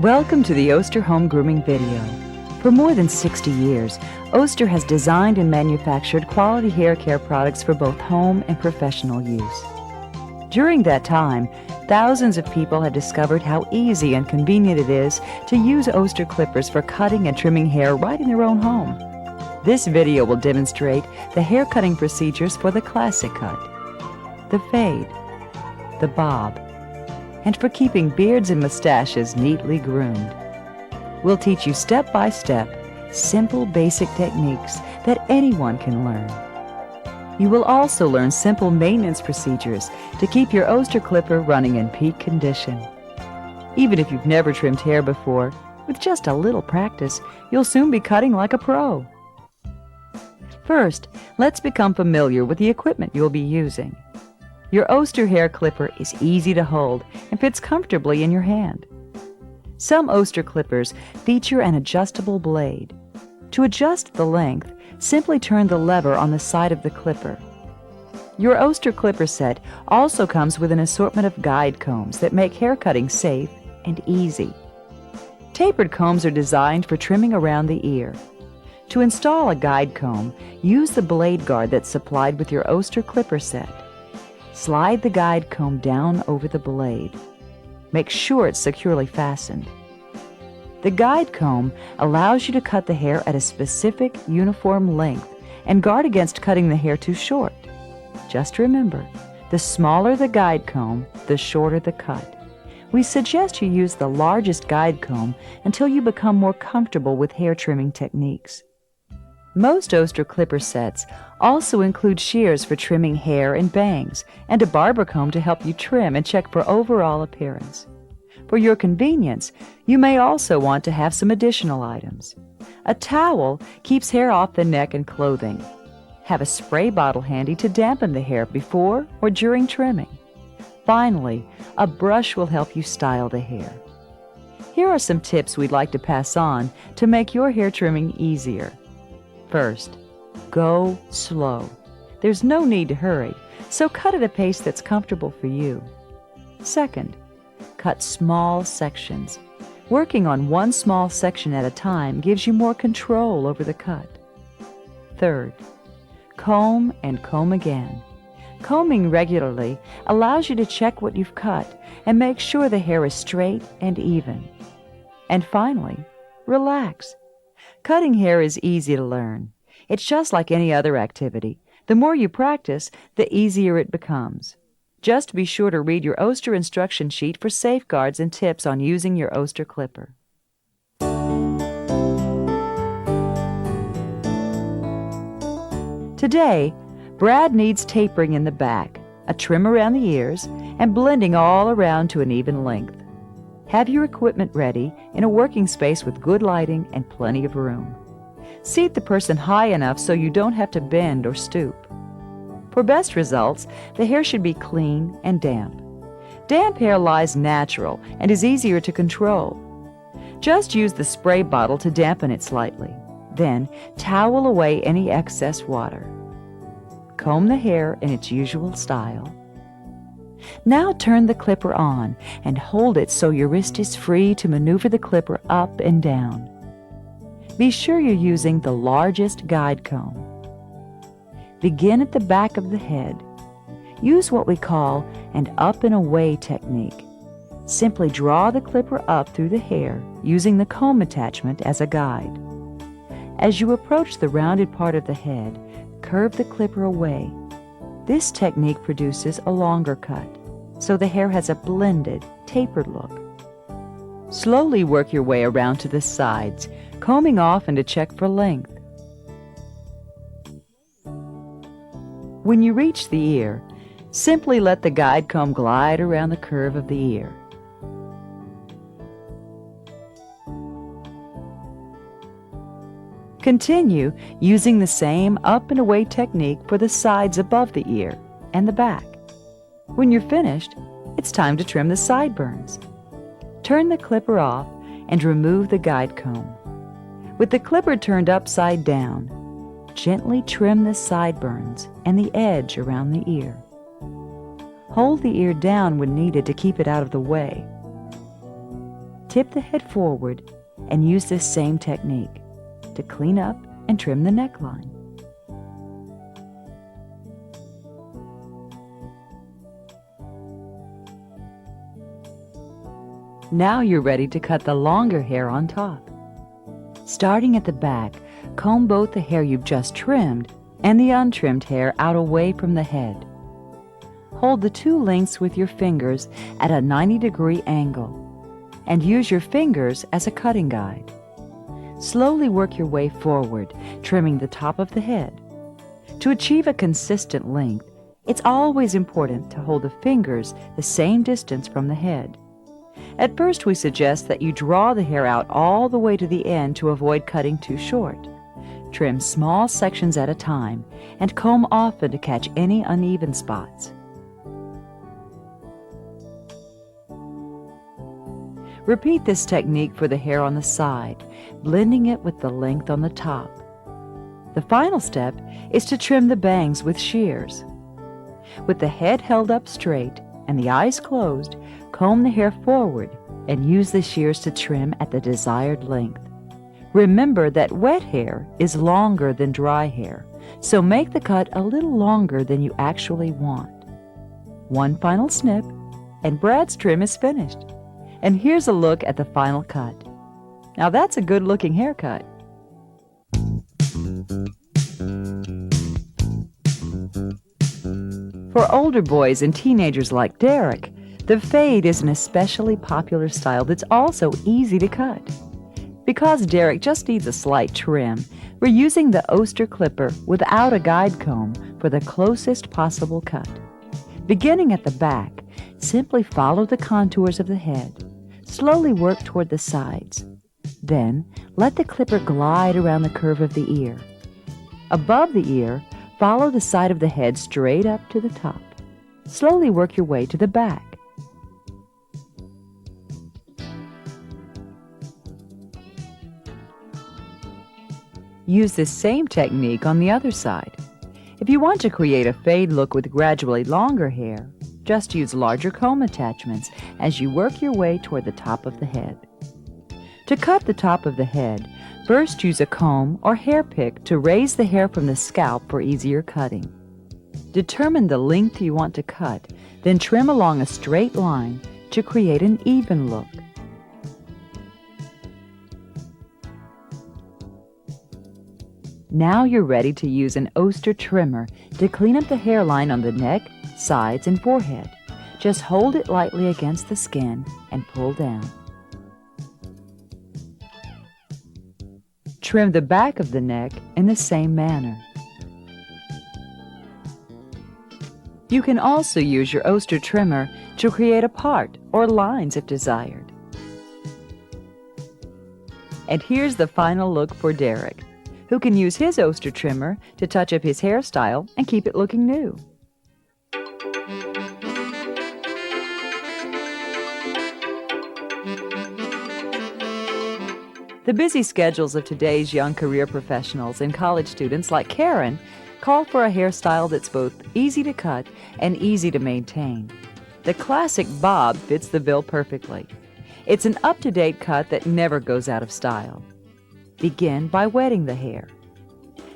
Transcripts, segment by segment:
Welcome to the Oster Home Grooming video. For more than 60 years, Oster has designed and manufactured quality hair care products for both home and professional use. During that time, thousands of people have discovered how easy and convenient it is to use Oster clippers for cutting and trimming hair right in their own home. This video will demonstrate the hair cutting procedures for the classic cut, the fade, the bob, and for keeping beards and mustaches neatly groomed. We'll teach you step-by-step, simple basic techniques that anyone can learn. You will also learn simple maintenance procedures to keep your Oster clipper running in peak condition. Even if you've never trimmed hair before, with just a little practice, you'll soon be cutting like a pro. First, let's become familiar with the equipment you'll be using. Your Oster hair clipper is easy to hold and fits comfortably in your hand. Some Oster clippers feature an adjustable blade. To adjust the length, simply turn the lever on the side of the clipper. Your Oster clipper set also comes with an assortment of guide combs that make hair cutting safe and easy. Tapered combs are designed for trimming around the ear. To install a guide comb, use the blade guard that's supplied with your Oster clipper set. Slide the guide comb down over the blade. Make sure it's securely fastened. The guide comb allows you to cut the hair at a specific, uniform length and guard against cutting the hair too short. Just remember, the smaller the guide comb, the shorter the cut. We suggest you use the largest guide comb until you become more comfortable with hair trimming techniques. Most Oster clipper sets also include shears for trimming hair and bangs, and a barber comb to help you trim and check for overall appearance. For your convenience, you may also want to have some additional items. A towel keeps hair off the neck and clothing. Have a spray bottle handy to dampen the hair before or during trimming. Finally, a brush will help you style the hair. Here are some tips we'd like to pass on to make your hair trimming easier. First, go slow. There's no need to hurry, so cut at a pace that's comfortable for you. Second, cut small sections. Working on one small section at a time gives you more control over the cut. Third, comb and comb again. Combing regularly allows you to check what you've cut and make sure the hair is straight and even. And finally, relax. Cutting hair is easy to learn. It's just like any other activity. The more you practice, the easier it becomes. Just be sure to read your Oster instruction sheet for safeguards and tips on using your Oster clipper. Today, Brad needs tapering in the back, a trim around the ears, and blending all around to an even length. Have your equipment ready in a working space with good lighting and plenty of room. Seat the person high enough so you don't have to bend or stoop. For best results, the hair should be clean and damp. Damp hair lies natural and is easier to control. Just use the spray bottle to dampen it slightly. Then, towel away any excess water. Comb the hair in its usual style. Now turn the clipper on and hold it so your wrist is free to maneuver the clipper up and down. Be sure you're using the largest guide comb. Begin at the back of the head. Use what we call an up and away technique. Simply draw the clipper up through the hair using the comb attachment as a guide. As you approach the rounded part of the head, curve the clipper away. This technique produces a longer cut, so the hair has a blended, tapered look. Slowly work your way around to the sides, combing often to check for length. When you reach the ear, simply let the guide comb glide around the curve of the ear. Continue using the same up and away technique for the sides above the ear and the back. When you're finished, it's time to trim the sideburns. Turn the clipper off and remove the guide comb. With the clipper turned upside down, gently trim the sideburns and the edge around the ear. Hold the ear down when needed to keep it out of the way. tip the head forward and use this same technique to clean up and trim the neckline. Now you're ready to cut the longer hair on top. Starting at the back, comb both the hair you've just trimmed and the untrimmed hair out away from the head. Hold the two lengths with your fingers at a 90-degree angle and use your fingers as a cutting guide. Slowly work your way forward, trimming the top of the head. To achieve a consistent length, it's always important to hold the fingers the same distance from the head. At first, we suggest that you draw the hair out all the way to the end to avoid cutting too short. Trim small sections at a time and comb often to catch any uneven spots. Repeat this technique for the hair on the side, blending it with the length on the top. The final step is to trim the bangs with shears. With the head held up straight and the eyes closed, comb the hair forward and use the shears to trim at the desired length. Remember that wet hair is longer than dry hair, so make the cut a little longer than you actually want. One final snip, and Brad's trim is finished. And here's a look at the final cut. Now that's a good-looking haircut. For older boys and teenagers like Derek, the fade is an especially popular style that's also easy to cut. Because Derek just needs a slight trim, we're using the Oster clipper without a guide comb for the closest possible cut. Beginning at the back, simply follow the contours of the head. Slowly work toward the sides. Then, let the clipper glide around the curve of the ear. Above the ear, follow the side of the head straight up to the top. Slowly work your way to the back. Use this same technique on the other side. If you want to create a fade look with gradually longer hair, just use larger comb attachments as you work your way toward the top of the head. To cut the top of the head, first use a comb or hair pick to raise the hair from the scalp for easier cutting. Determine the length you want to cut, then trim along a straight line to create an even look. Now you're ready to use an Oster trimmer to clean up the hairline on the neck, sides, and forehead. Just hold it lightly against the skin and pull down. Trim the back of the neck in the same manner. You can also use your Oster trimmer to create a part or lines if desired. And here's the final look for Derek, who can use his Oster trimmer to touch up his hairstyle and keep it looking new. The busy schedules of today's young career professionals and college students like Karen call for a hairstyle that's both easy to cut and easy to maintain. The classic bob fits the bill perfectly. It's an up-to-date cut that never goes out of style. Begin by wetting the hair,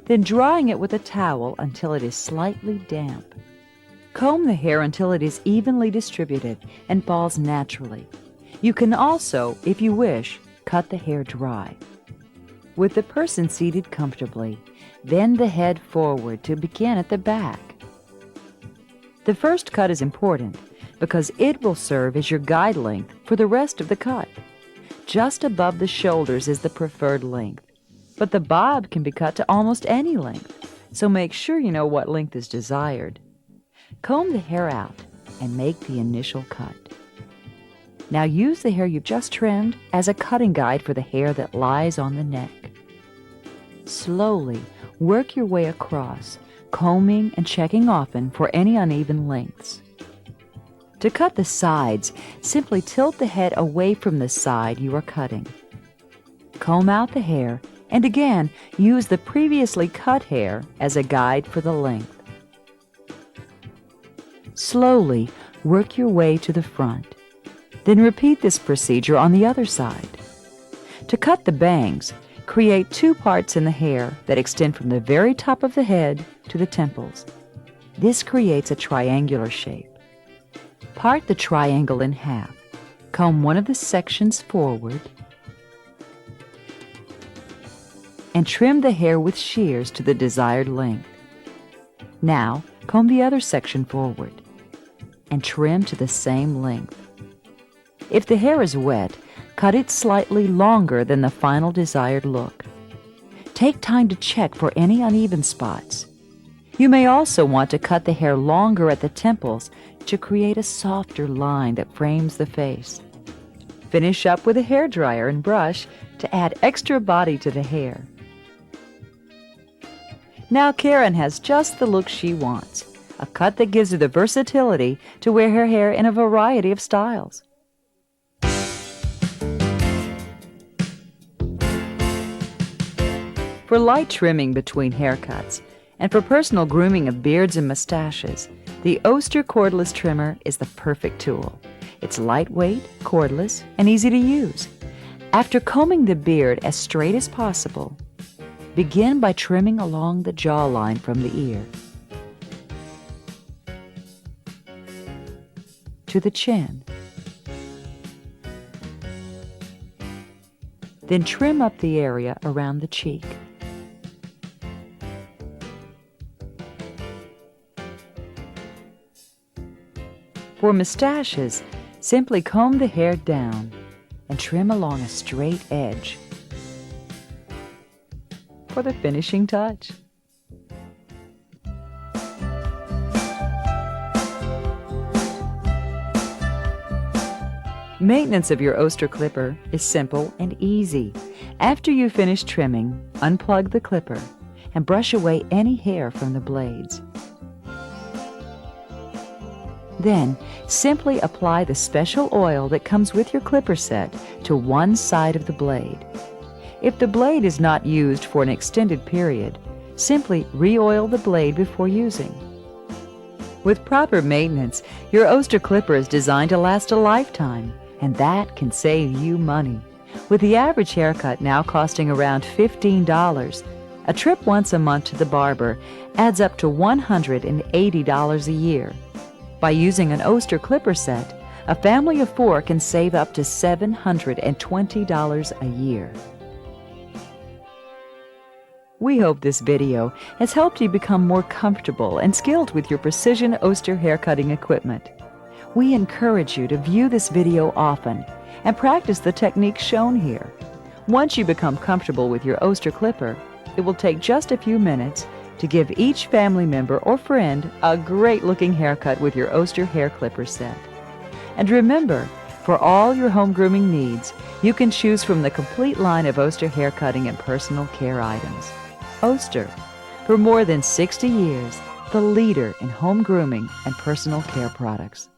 then drying it with a towel until it is slightly damp. Comb the hair until it is evenly distributed and falls naturally. You can also, if you wish, cut the hair dry. With the person seated comfortably, bend the head forward to begin at the back. The first cut is important because it will serve as your guide length for the rest of the cut. Just above the shoulders is the preferred length, but the bob can be cut to almost any length, so make sure you know what length is desired. Comb the hair out and make the initial cut. Now use the hair you just trimmed as a cutting guide for the hair that lies on the neck. Slowly work your way across, combing and checking often for any uneven lengths. To cut the sides, simply tilt the head away from the side you are cutting. Comb out the hair and again use the previously cut hair as a guide for the length. Slowly work your way to the front. Then repeat this procedure on the other side. To cut the bangs, create two parts in the hair that extend from the very top of the head to the temples. This creates a triangular shape. Part the triangle in half. Comb one of the sections forward and trim the hair with shears to the desired length. Now, comb the other section forward and trim to the same length. If the hair is wet, cut it slightly longer than the final desired look. Take time to check for any uneven spots. You may also want to cut the hair longer at the temples to create a softer line that frames the face. Finish up with a hairdryer and brush to add extra body to the hair. Now Karen has just the look she wants, a cut that gives her the versatility to wear her hair in a variety of styles. For light trimming between haircuts and for personal grooming of beards and mustaches, the Oster cordless trimmer is the perfect tool. It's lightweight, cordless, and easy to use. After combing the beard as straight as possible, begin by trimming along the jawline from the ear to the chin. Then trim up the area around the cheek. For mustaches, simply comb the hair down and trim along a straight edge for the finishing touch. Maintenance of your Oster clipper is simple and easy. After you finish trimming, unplug the clipper and brush away any hair from the blades. Then, simply apply the special oil that comes with your clipper set to one side of the blade. If the blade is not used for an extended period, simply re-oil the blade before using. With proper maintenance, your Oster clipper is designed to last a lifetime, and that can save you money. With the average haircut now costing around $15, a trip once a month to the barber adds up to $180 a year. By using an Oster clipper set, a family of 4 can save up to $720 a year. We hope this video has helped you become more comfortable and skilled with your precision Oster haircutting equipment. We encourage you to view this video often and practice the techniques shown here. Once you become comfortable with your Oster clipper, it will take just a few minutes to give each family member or friend a great-looking haircut with your Oster hair clipper set. And remember, for all your home grooming needs, you can choose from the complete line of Oster haircutting and personal care items. Oster, for more than 60 years, the leader in home grooming and personal care products.